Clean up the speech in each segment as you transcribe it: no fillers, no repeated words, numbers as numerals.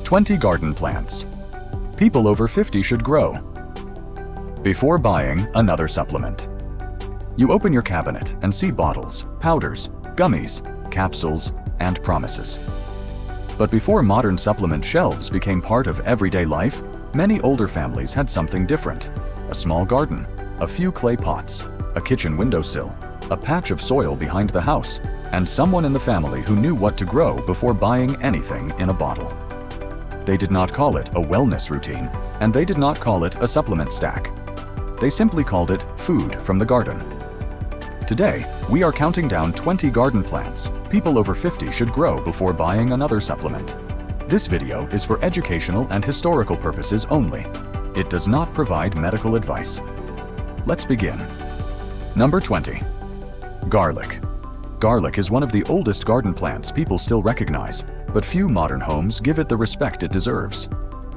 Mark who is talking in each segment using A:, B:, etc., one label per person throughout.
A: 20 garden plants people over 50 should grow before buying another supplement. You open your cabinet and see bottles, powders, gummies, capsules, and promises. But before modern supplement shelves became part of everyday life, many older families had something different. A small garden, a few clay pots, a kitchen windowsill, a patch of soil behind the house, and someone in the family who knew what to grow before buying anything in a bottle. They did not call it a wellness routine, and they did not call it a supplement stack. They simply called it food from the garden. Today, we are counting down 20 garden plants people over 50 should grow before buying another supplement. This video is for educational and historical purposes only. It does not provide medical advice. Let's begin. Number 20. Garlic. Garlic is one of the oldest garden plants people still recognize, but few modern homes give it the respect it deserves.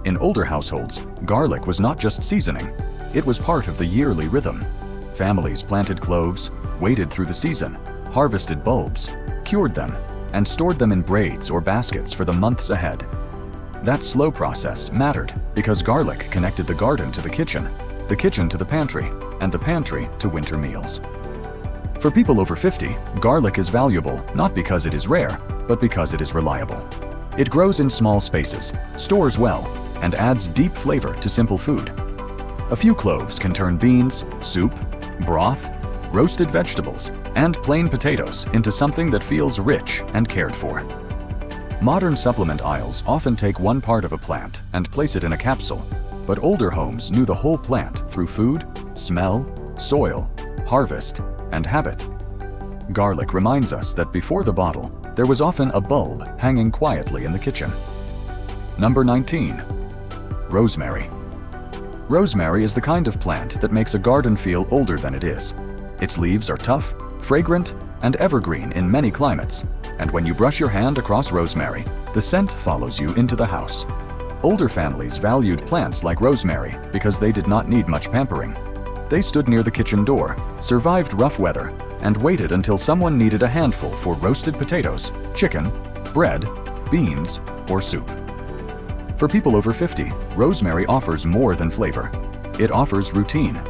A: In older households, garlic was not just seasoning, it was part of the yearly rhythm. Families planted cloves, waited through the season, harvested bulbs, cured them, and stored them in braids or baskets for the months ahead. That slow process mattered because garlic connected the garden to the kitchen to the pantry, and the pantry to winter meals. For people over 50, garlic is valuable not because it is rare, but because it is reliable. It grows in small spaces, stores well, and adds deep flavor to simple food. A few cloves can turn beans, soup, broth, roasted vegetables, and plain potatoes into something that feels rich and cared for. Modern supplement aisles often take one part of a plant and place it in a capsule, but older homes knew the whole plant through food, smell, soil, harvest, and habit. Garlic reminds us that before the bottle, there was often a bulb hanging quietly in the kitchen. Number 19. Rosemary. Rosemary is the kind of plant that makes a garden feel older than it is. Its leaves are tough, fragrant, and evergreen in many climates, and when you brush your hand across rosemary, the scent follows you into the house. Older families valued plants like rosemary because they did not need much pampering. They stood near the kitchen door, survived rough weather, and waited until someone needed a handful for roasted potatoes, chicken, bread, beans, or soup. For people over 50, rosemary offers more than flavor. It offers routine.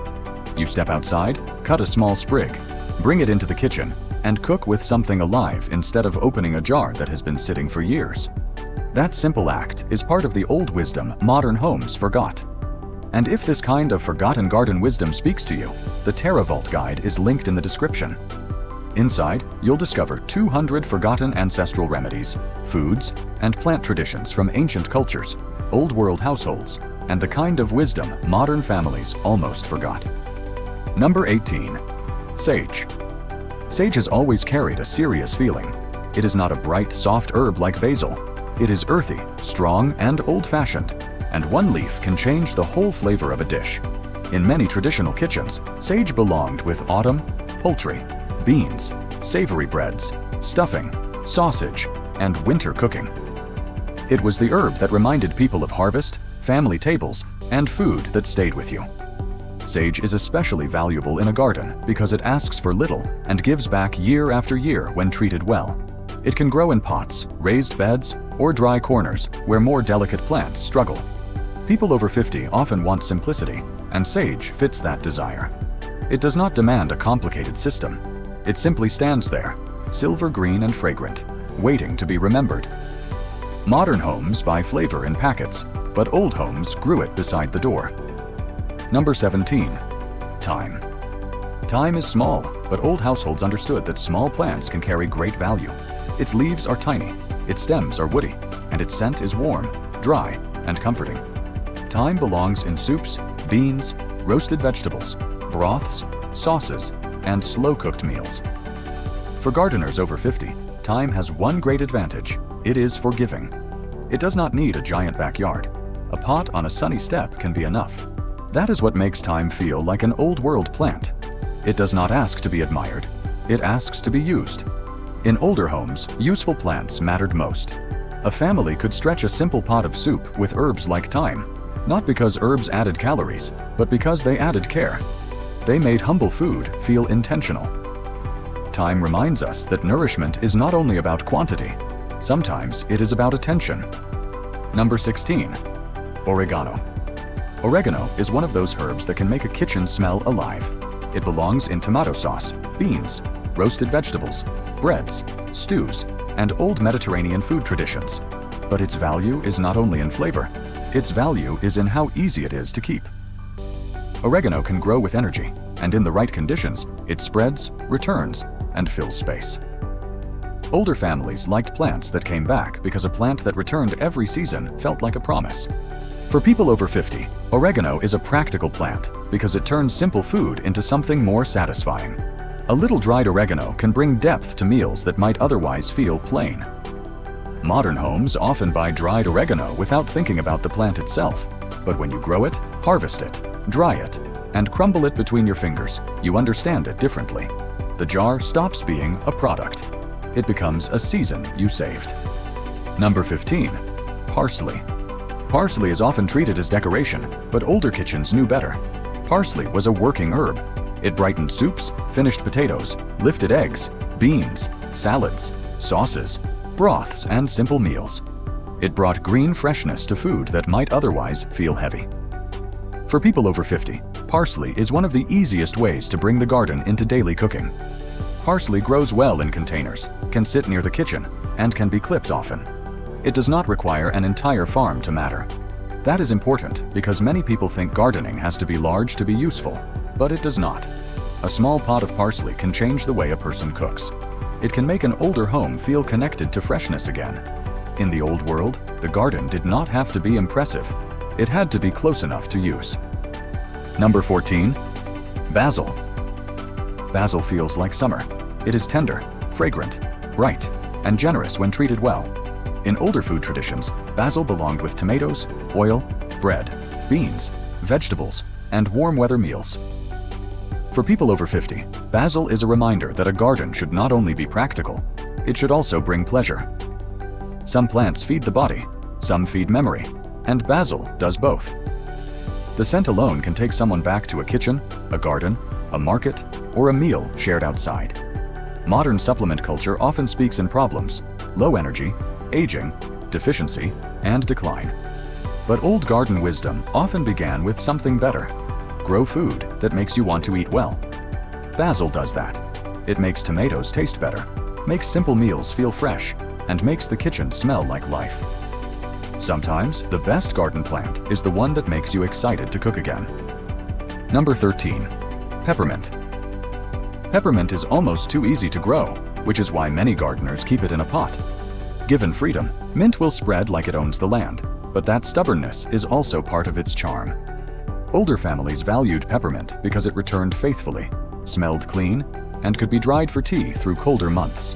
A: You step outside, cut a small sprig, bring it into the kitchen, and cook with something alive instead of opening a jar that has been sitting for years. That simple act is part of the old wisdom modern homes forgot. And if this kind of forgotten garden wisdom speaks to you, the TerraVault guide is linked in the description. Inside, you'll discover 200 forgotten ancestral remedies, foods, and plant traditions from ancient cultures, old world households, and the kind of wisdom modern families almost forgot. Number 18. Sage. Sage has always carried a serious feeling. It is not a bright, soft herb like basil. It is earthy, strong, and old-fashioned, and one leaf can change the whole flavor of a dish. In many traditional kitchens, sage belonged with autumn, poultry, beans, savory breads, stuffing, sausage, and winter cooking. It was the herb that reminded people of harvest, family tables, and food that stayed with you. Sage is especially valuable in a garden because it asks for little and gives back year after year when treated well. It can grow in pots, raised beds, or dry corners where more delicate plants struggle. People over 50 often want simplicity, and sage fits that desire. It does not demand a complicated system. It simply stands there, silver green and fragrant, waiting to be remembered. Modern homes buy flavor in packets, but old homes grew it beside the door. Number 17. Thyme. Thyme is small, but old households understood that small plants can carry great value. Its leaves are tiny, its stems are woody, and its scent is warm, dry, and comforting. Thyme belongs in soups, beans, roasted vegetables, broths, sauces, and slow-cooked meals. For gardeners over 50, thyme has one great advantage. It is forgiving. It does not need a giant backyard. A pot on a sunny step can be enough. That is what makes thyme feel like an old-world plant. It does not ask to be admired. It asks to be used. In older homes, useful plants mattered most. A family could stretch a simple pot of soup with herbs like thyme, not because herbs added calories, but because they added care. They made humble food feel intentional. Thyme reminds us that nourishment is not only about quantity. Sometimes it is about attention. Number 16. Oregano. Oregano is one of those herbs that can make a kitchen smell alive. It belongs in tomato sauce, beans, roasted vegetables, breads, stews, and old Mediterranean food traditions. But its value is not only in flavor, its value is in how easy it is to keep. Oregano can grow with energy, and in the right conditions, it spreads, returns, and fills space. Older families liked plants that came back because a plant that returned every season felt like a promise. For people over 50, oregano is a practical plant because it turns simple food into something more satisfying. A little dried oregano can bring depth to meals that might otherwise feel plain. Modern homes often buy dried oregano without thinking about the plant itself, but when you grow it, harvest it, dry it, and crumble it between your fingers, you understand it differently. The jar stops being a product. It becomes a season you saved. Number 15. Parsley. Parsley is often treated as decoration, but older kitchens knew better. Parsley was a working herb. It brightened soups, finished potatoes, lifted eggs, beans, salads, sauces, broths, and simple meals. It brought green freshness to food that might otherwise feel heavy. For people over 50, parsley is one of the easiest ways to bring the garden into daily cooking. Parsley grows well in containers, can sit near the kitchen, and can be clipped often. It does not require an entire farm to matter. That is important because many people think gardening has to be large to be useful, but it does not. A small pot of parsley can change the way a person cooks. It can make an older home feel connected to freshness again. In the old world, the garden did not have to be impressive. It had to be close enough to use. Number 14. Basil. Basil feels like summer. It is tender, fragrant, bright, and generous when treated well. In older food traditions, basil belonged with tomatoes, oil, bread, beans, vegetables, and warm weather meals. For people over 50, basil is a reminder that a garden should not only be practical, it should also bring pleasure. Some plants feed the body, some feed memory, and basil does both. The scent alone can take someone back to a kitchen, a garden, a market, or a meal shared outside. Modern supplement culture often speaks in problems, low energy, aging, deficiency, and decline. But old garden wisdom often began with something better. Grow food that makes you want to eat well. Basil does that. It makes tomatoes taste better, makes simple meals feel fresh, and makes the kitchen smell like life. Sometimes the best garden plant is the one that makes you excited to cook again. Number 13. Peppermint. Peppermint is almost too easy to grow, which is why many gardeners keep it in a pot. Given freedom, mint will spread like it owns the land, but that stubbornness is also part of its charm. Older families valued peppermint because it returned faithfully, smelled clean, and could be dried for tea through colder months.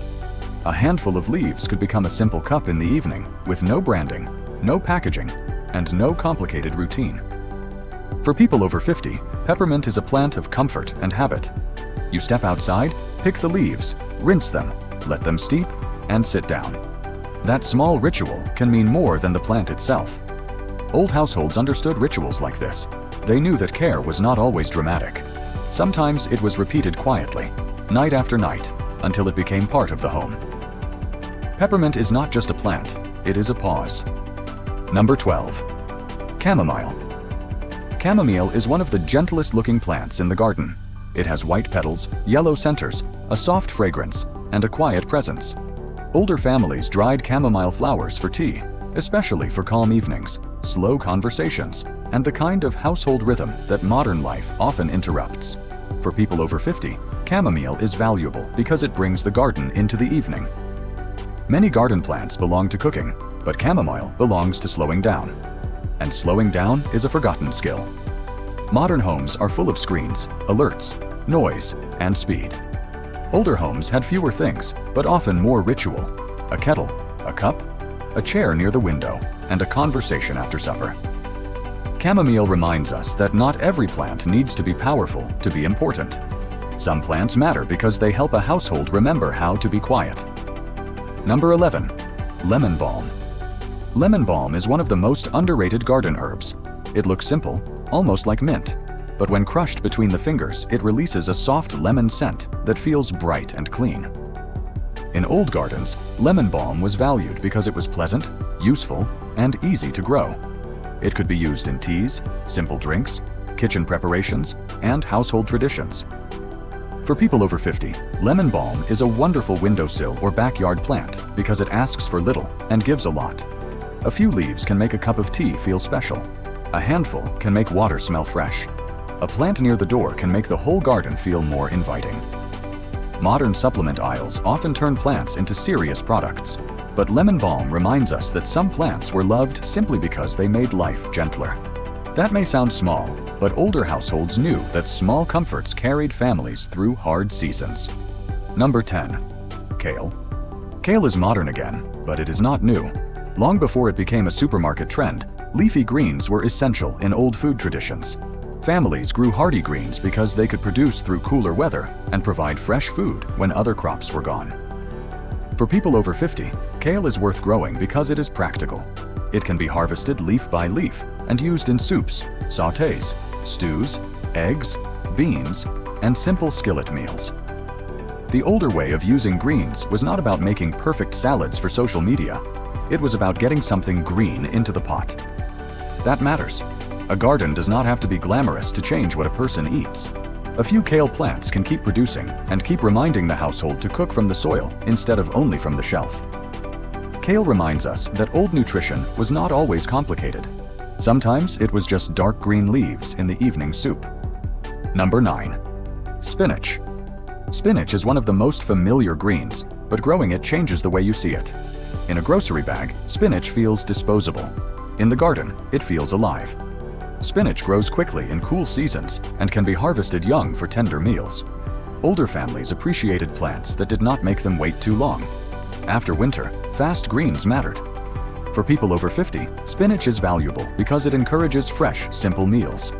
A: A handful of leaves could become a simple cup in the evening with no branding, no packaging, and no complicated routine. For people over 50, peppermint is a plant of comfort and habit. You step outside, pick the leaves, rinse them, let them steep, and sit down. That small ritual can mean more than the plant itself. Old households understood rituals like this. They knew that care was not always dramatic. Sometimes it was repeated quietly, night after night, until it became part of the home. Peppermint is not just a plant, it is a pause. Number 12. Chamomile. Chamomile is one of the gentlest looking plants in the garden. It has white petals, yellow centers, a soft fragrance, and a quiet presence. Older families dried chamomile flowers for tea, especially for calm evenings, slow conversations, and the kind of household rhythm that modern life often interrupts. For people over 50, chamomile is valuable because it brings the garden into the evening. Many garden plants belong to cooking, but chamomile belongs to slowing down. And slowing down is a forgotten skill. Modern homes are full of screens, alerts, noise, and speed. Older homes had fewer things, but often more ritual. A kettle, a cup, a chair near the window, and a conversation after supper. Chamomile reminds us that not every plant needs to be powerful to be important. Some plants matter because they help a household remember how to be quiet. Number 11. Lemon balm. Lemon balm is one of the most underrated garden herbs. It looks simple, almost like mint, but when crushed between the fingers, it releases a soft lemon scent that feels bright and clean. In old gardens, lemon balm was valued because it was pleasant, useful, and easy to grow. It could be used in teas, simple drinks, kitchen preparations, and household traditions. For people over 50, lemon balm is a wonderful windowsill or backyard plant because it asks for little and gives a lot. A few leaves can make a cup of tea feel special. A handful can make water smell fresh. A plant near the door can make the whole garden feel more inviting. Modern supplement aisles often turn plants into serious products, but lemon balm reminds us that some plants were loved simply because they made life gentler. That may sound small, but older households knew that small comforts carried families through hard seasons. Number 10. Kale. Kale is modern again, but it is not new. Long before it became a supermarket trend, leafy greens were essential in old food traditions. Families grew hardy greens because they could produce through cooler weather and provide fresh food when other crops were gone. For people over 50, kale is worth growing because it is practical. It can be harvested leaf by leaf and used in soups, sautés, stews, eggs, beans, and simple skillet meals. The older way of using greens was not about making perfect salads for social media. It was about getting something green into the pot. That matters. A garden does not have to be glamorous to change what a person eats. A few kale plants can keep producing and keep reminding the household to cook from the soil instead of only from the shelf. Kale reminds us that old nutrition was not always complicated. Sometimes it was just dark green leaves in the evening soup. Number 9. Spinach. Spinach is one of the most familiar greens, but growing it changes the way you see it. In a grocery bag, spinach feels disposable. In the garden, it feels alive. Spinach grows quickly in cool seasons and can be harvested young for tender meals. Older families appreciated plants that did not make them wait too long. After winter, fast greens mattered. For people over 50, spinach is valuable because it encourages fresh, simple meals.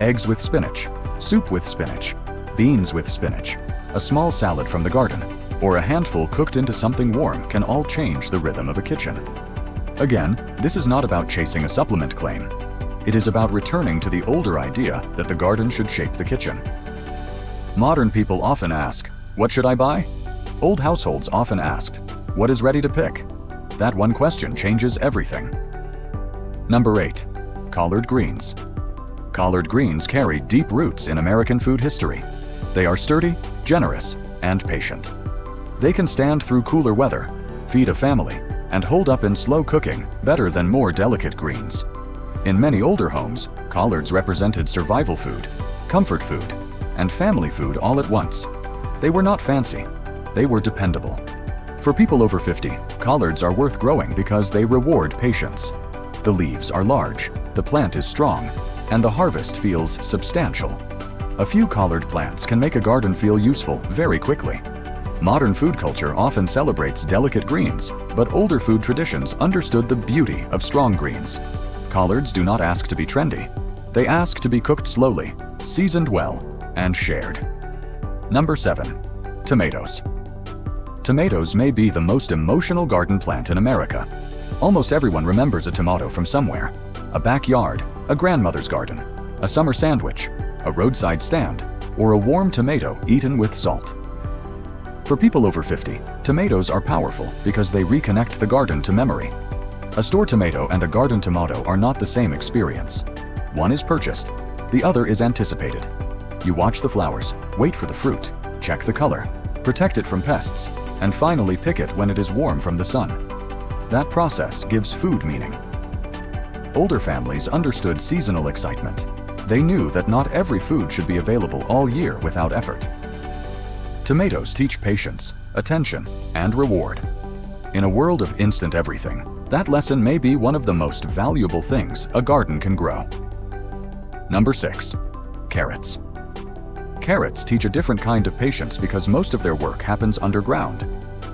A: Eggs with spinach, soup with spinach, beans with spinach, a small salad from the garden, or a handful cooked into something warm can all change the rhythm of a kitchen. Again, this is not about chasing a supplement claim. It is about returning to the older idea that the garden should shape the kitchen. Modern people often ask, "What should I buy?" Old households often asked, "What is ready to pick?" That one question changes everything. Number 8. Collard greens. Collard greens carry deep roots in American food history. They are sturdy, generous, and patient. They can stand through cooler weather, feed a family, and hold up in slow cooking better than more delicate greens. In many older homes, collards represented survival food, comfort food, and family food all at once. They were not fancy. They were dependable. For people over 50, collards are worth growing because they reward patience. The leaves are large, the plant is strong, and the harvest feels substantial. A few collard plants can make a garden feel useful very quickly. Modern food culture often celebrates delicate greens, but older food traditions understood the beauty of strong greens. Collards do not ask to be trendy. They ask to be cooked slowly, seasoned well, and shared. Number 7. Tomatoes. Tomatoes may be the most emotional garden plant in America. Almost everyone remembers a tomato from somewhere. A backyard, a grandmother's garden, a summer sandwich, a roadside stand, or a warm tomato eaten with salt. For people over 50, tomatoes are powerful because they reconnect the garden to memory. A store tomato and a garden tomato are not the same experience. One is purchased, the other is anticipated. You watch the flowers, wait for the fruit, check the color, protect it from pests, and finally pick it when it is warm from the sun. That process gives food meaning. Older families understood seasonal excitement. They knew that not every food should be available all year without effort. Tomatoes teach patience, attention, and reward. In a world of instant everything, that lesson may be one of the most valuable things a garden can grow. Number 6. Carrots. Carrots teach a different kind of patience because most of their work happens underground.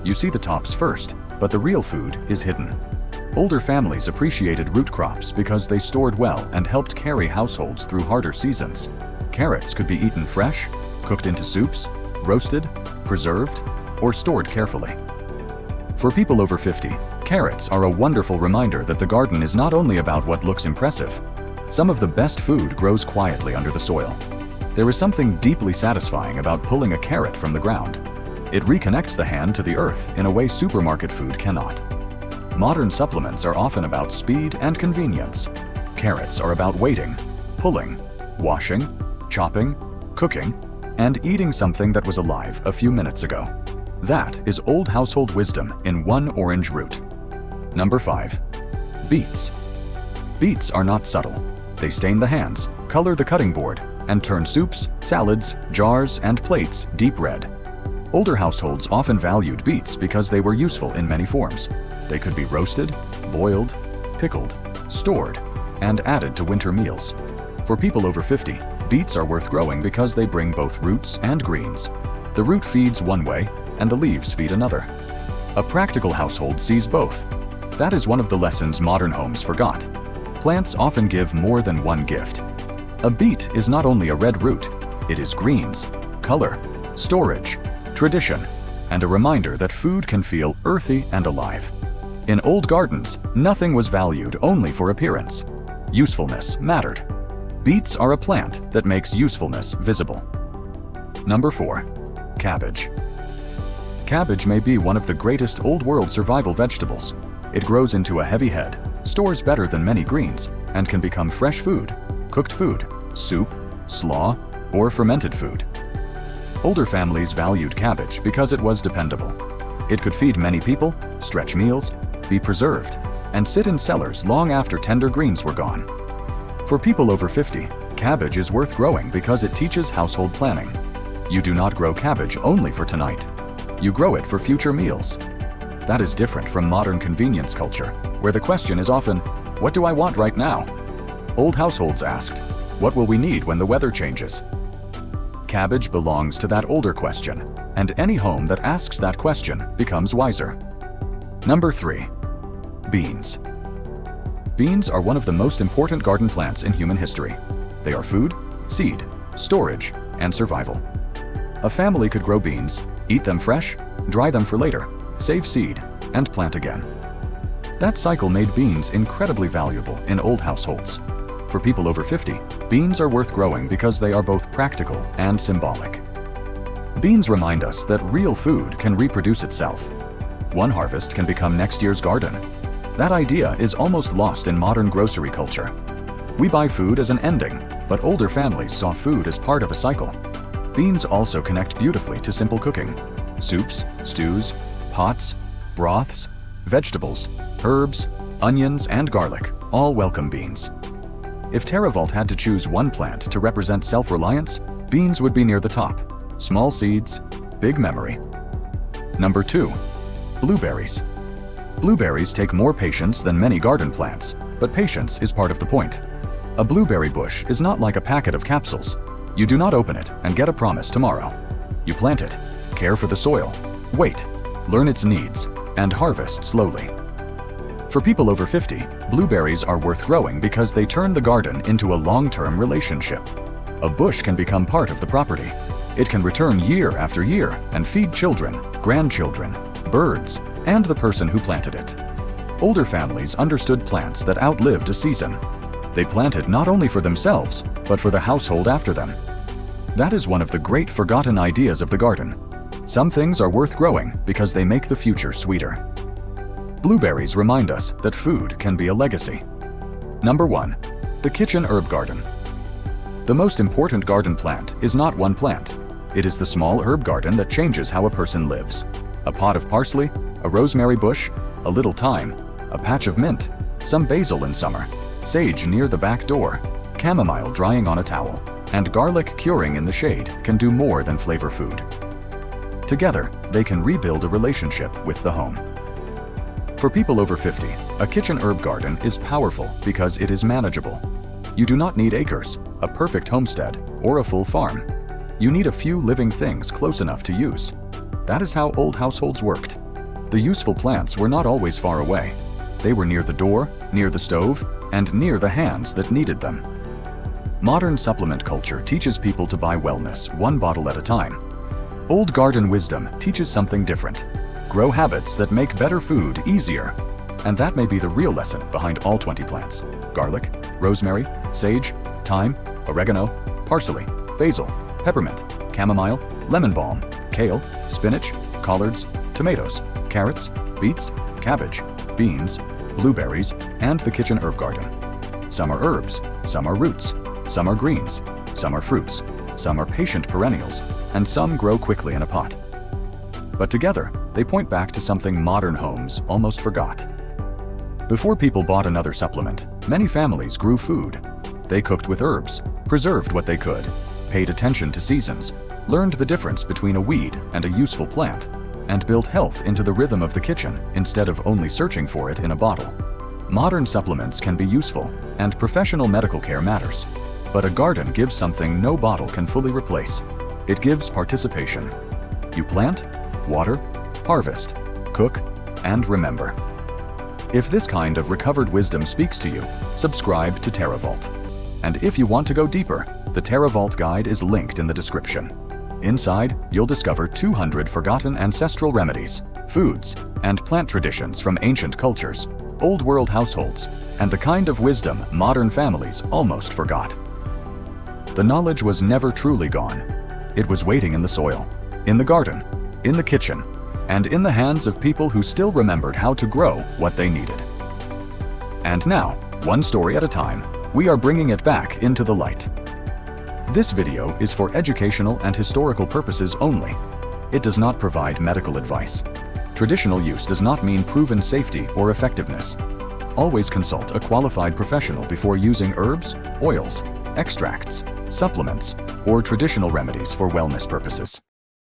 A: You see the tops first, but the real food is hidden. Older families appreciated root crops because they stored well and helped carry households through harder seasons. Carrots could be eaten fresh, cooked into soups, roasted, preserved, or stored carefully. For people over 50, carrots are a wonderful reminder that the garden is not only about what looks impressive. Some of the best food grows quietly under the soil. There is something deeply satisfying about pulling a carrot from the ground. It reconnects the hand to the earth in a way supermarket food cannot. Modern supplements are often about speed and convenience. Carrots are about waiting, pulling, washing, chopping, cooking, and eating something that was alive a few minutes ago. That is old household wisdom in one orange root. Number 5. Beets. Beets are not subtle. They stain the hands, color the cutting board, and turn soups, salads, jars, and plates deep red. Older households often valued beets because they were useful in many forms. They could be roasted, boiled, pickled, stored, and added to winter meals. For people over 50, beets are worth growing because they bring both roots and greens. The root feeds one way, and the leaves feed another. A practical household sees both. That is one of the lessons modern homes forgot. Plants often give more than one gift. A beet is not only a red root, it is greens, color, storage, tradition, and a reminder that food can feel earthy and alive. In old gardens, nothing was valued only for appearance. Usefulness mattered. Beets are a plant that makes usefulness visible. Number 4. Cabbage. Cabbage may be one of the greatest old-world survival vegetables. It grows into a heavy head, stores better than many greens, and can become fresh food, cooked food, soup, slaw, or fermented food. Older families valued cabbage because it was dependable. It could feed many people, stretch meals, be preserved, and sit in cellars long after tender greens were gone. For people over 50, cabbage is worth growing because it teaches household planning. You do not grow cabbage only for tonight. You grow it for future meals. That is different from modern convenience culture, where the question is often, what do I want right now? Old households asked, what will we need when the weather changes? Cabbage belongs to that older question, and any home that asks that question becomes wiser. Number 3. Beans. Beans are one of the most important garden plants in human history. They are food, seed, storage, and survival. A family could grow beans, eat them fresh, dry them for later, save seed, and plant again. That cycle made beans incredibly valuable in old households. For people over 50, beans are worth growing because they are both practical and symbolic. Beans remind us that real food can reproduce itself. One harvest can become next year's garden. That idea is almost lost in modern grocery culture. We buy food as an ending, but older families saw food as part of a cycle. Beans also connect beautifully to simple cooking. Soups, stews, pots, broths, vegetables, herbs, onions, and garlic all welcome beans. If TerraVault had to choose one plant to represent self-reliance, beans would be near the top. Small seeds, big memory. Number 2. Blueberries. Blueberries take more patience than many garden plants, but patience is part of the point. A blueberry bush is not like a packet of capsules. You do not open it and get a promise tomorrow. You plant it, care for the soil, wait, learn its needs, and harvest slowly. For people over 50, blueberries are worth growing because they turn the garden into a long-term relationship. A bush can become part of the property. It can return year after year and feed children, grandchildren, birds, and the person who planted it. Older families understood plants that outlived a season. They planted not only for themselves, but for the household after them. That is one of the great forgotten ideas of the garden. Some things are worth growing because they make the future sweeter. Blueberries remind us that food can be a legacy. Number 1. The kitchen herb garden. The most important garden plant is not one plant. It is the small herb garden that changes how a person lives. A pot of parsley, a rosemary bush, a little thyme, a patch of mint, some basil in summer, sage near the back door, chamomile drying on a towel, and garlic curing in the shade can do more than flavor food. Together, they can rebuild a relationship with the home. For people over 50, a kitchen herb garden is powerful because it is manageable. You do not need acres, a perfect homestead, or a full farm. You need a few living things close enough to use. That is how old households worked. The useful plants were not always far away. They were near the door, near the stove, and near the hands that needed them. Modern supplement culture teaches people to buy wellness one bottle at a time. Old garden wisdom teaches something different. Grow habits that make better food easier. And that may be the real lesson behind all 20 plants. Garlic, rosemary, sage, thyme, oregano, parsley, basil, peppermint, chamomile, lemon balm, kale, spinach, collards, tomatoes, carrots, beets, cabbage, beans, blueberries, and the kitchen herb garden. Some are herbs, some are roots, some are greens, some are fruits, some are patient perennials, and some grow quickly in a pot. But together, they point back to something modern homes almost forgot. Before people bought another supplement, many families grew food. They cooked with herbs, preserved what they could, paid attention to seasons, learned the difference between a weed and a useful plant, and built health into the rhythm of the kitchen instead of only searching for it in a bottle. Modern supplements can be useful, and professional medical care matters. But a garden gives something no bottle can fully replace. It gives participation. You plant, water, harvest, cook, and remember. If this kind of recovered wisdom speaks to you, subscribe to TerraVault. And if you want to go deeper, the TerraVault guide is linked in the description. Inside, you'll discover 200 forgotten ancestral remedies, foods, and plant traditions from ancient cultures, old world households, and the kind of wisdom modern families almost forgot. The knowledge was never truly gone. It was waiting in the soil, in the garden, in the kitchen, and in the hands of people who still remembered how to grow what they needed. And now, one story at a time, we are bringing it back into the light. This video is for educational and historical purposes only. It does not provide medical advice. Traditional use does not mean proven safety or effectiveness. Always consult a qualified professional before using herbs, oils, extracts, supplements, or traditional remedies for wellness purposes.